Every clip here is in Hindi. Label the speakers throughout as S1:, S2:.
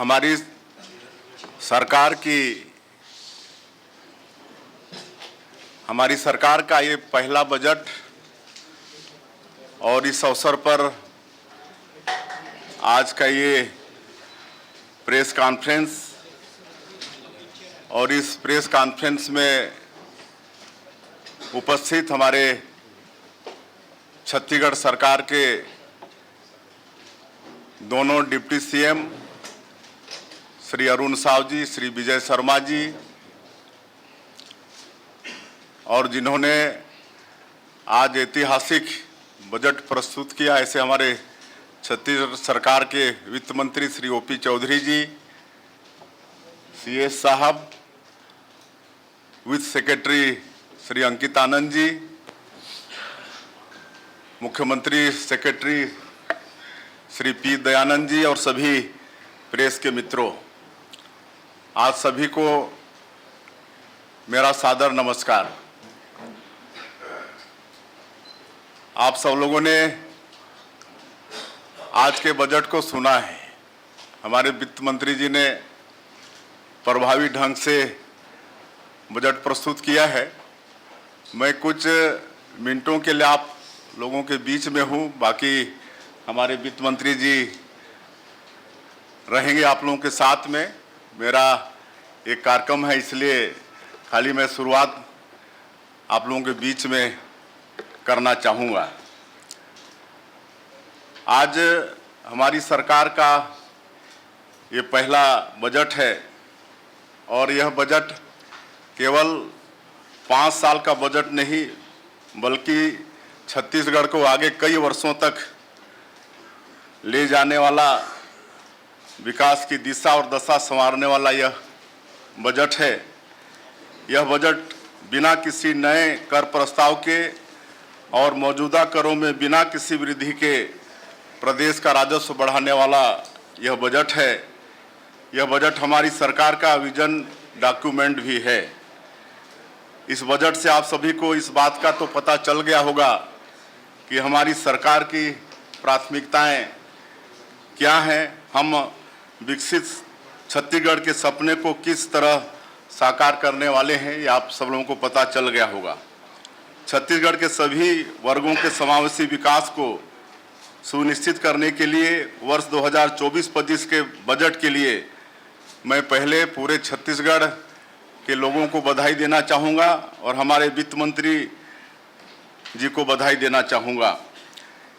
S1: हमारी सरकार का ये पहला बजट और इस अवसर पर आज का ये प्रेस कॉन्फ्रेंस और इस प्रेस कॉन्फ्रेंस में उपस्थित हमारे छत्तीसगढ़ सरकार के दोनों डिप्टी सीएम श्री अरुण साव जी, श्री विजय शर्मा जी, और जिन्होंने आज ऐतिहासिक बजट प्रस्तुत किया, ऐसे हमारे छत्तीसगढ़ सरकार के वित्त मंत्री श्री ओपी चौधरी जी, सीएस साहब, वित्त सेक्रेटरी श्री अंकित आनंद जी, मुख्यमंत्री सेक्रेटरी श्री पी दयानंद जी और सभी प्रेस के मित्रों, आज सभी को मेरा सादर नमस्कार। आप सब लोगों ने आज के बजट को सुना है। हमारे वित्त मंत्री जी ने प्रभावी ढंग से बजट प्रस्तुत किया है। मैं कुछ मिनटों के लिए आप लोगों के बीच में हूँ, बाकी हमारे वित्त मंत्री जी रहेंगे आप लोगों के साथ में। मेरा एक कार्यक्रम है, इसलिए खाली मैं शुरुआत आप लोगों के बीच में करना चाहूँगा। आज हमारी सरकार का ये पहला बजट है और यह बजट केवल 5 साल का बजट नहीं, बल्कि छत्तीसगढ़ को आगे कई वर्षों तक ले जाने वाला, विकास की दिशा और दशा संवारने वाला यह बजट है। यह बजट बिना किसी नए कर प्रस्ताव के और मौजूदा करों में बिना किसी वृद्धि के प्रदेश का राजस्व बढ़ाने वाला यह बजट है। यह बजट हमारी सरकार का विजन डॉक्यूमेंट भी है। इस बजट से आप सभी को इस बात का तो पता चल गया होगा कि हमारी सरकार की प्राथमिकताएं क्या हैं। हम विकसित छत्तीसगढ़ के सपने को किस तरह साकार करने वाले हैं, ये आप सब लोगों को पता चल गया होगा। छत्तीसगढ़ के सभी वर्गों के समावेशी विकास को सुनिश्चित करने के लिए वर्ष 2024-25 के बजट के लिए मैं पहले पूरे छत्तीसगढ़ के लोगों को बधाई देना चाहूँगा और हमारे वित्त मंत्री जी को बधाई देना चाहूँगा।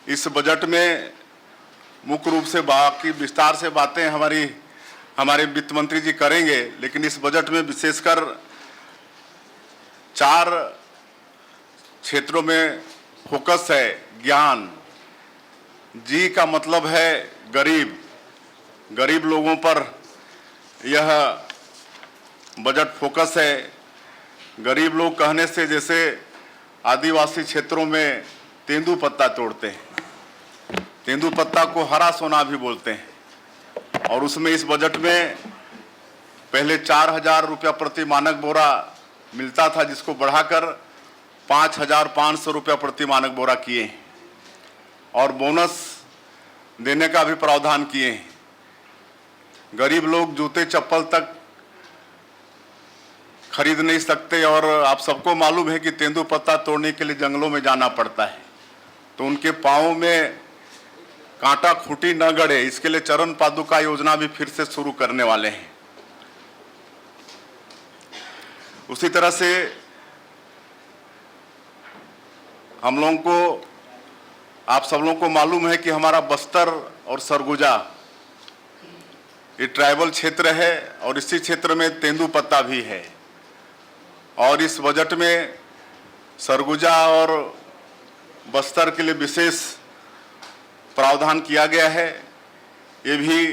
S1: इस बजट में मुख्य रूप से बाकी विस्तार से बातें हमारे वित्त मंत्री जी करेंगे, लेकिन इस बजट में विशेषकर 4 क्षेत्रों में फोकस है। ज्ञान, जी का मतलब है गरीब लोगों पर यह बजट फोकस है। गरीब लोग कहने से जैसे आदिवासी क्षेत्रों में तेंदुपत्ता तोड़ते हैं, तेंदुपत्ता को हरा सोना भी बोलते हैं, और उसमें इस बजट में पहले 4,000 रुपया प्रति मानक बोरा मिलता था, जिसको बढ़ाकर 5,500 रुपया प्रति मानक बोरा किए हैं और बोनस देने का भी प्रावधान किए हैं। गरीब लोग जूते चप्पल तक खरीद नहीं सकते और आप सबको मालूम है कि तेंदुपत्ता तोड़ने के लिए जंगलों में जाना पड़ता है, तो उनके पाँव में कांटा खूंटी न गड़े, इसके लिए चरण पादुका योजना भी फिर से शुरू करने वाले हैं। उसी तरह से हम लोगों को, आप सब लोगों को मालूम है कि हमारा बस्तर और सरगुजा ये ट्राइबल क्षेत्र है और इसी क्षेत्र में तेंदुपत्ता भी है, और इस बजट में सरगुजा और बस्तर के लिए विशेष प्रावधान किया गया है। ये भी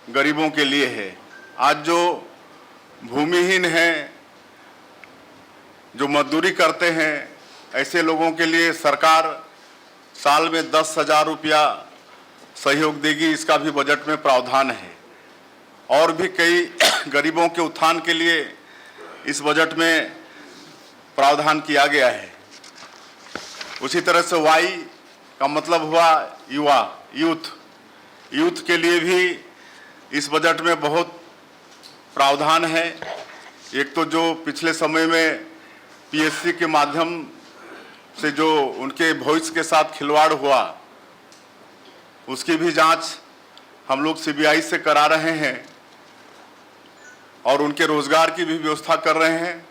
S1: गरीबों के लिए है। आज जो भूमिहीन हैं, जो मजदूरी करते हैं, ऐसे लोगों के लिए सरकार साल में 10,000 रुपया सहयोग देगी, इसका भी बजट में प्रावधान है। और भी कई गरीबों के उत्थान के लिए इस बजट में प्रावधान किया गया है। उसी तरह से वाई का मतलब हुआ युवा, यूथ के लिए भी इस बजट में बहुत प्रावधान है। एक तो जो पिछले समय में पीएससी के माध्यम से जो उनके भविष्य के साथ खिलवाड़ हुआ, उसकी भी जांच हम लोग सीबीआई से करा रहे हैं और उनके रोजगार की भी व्यवस्था कर रहे हैं।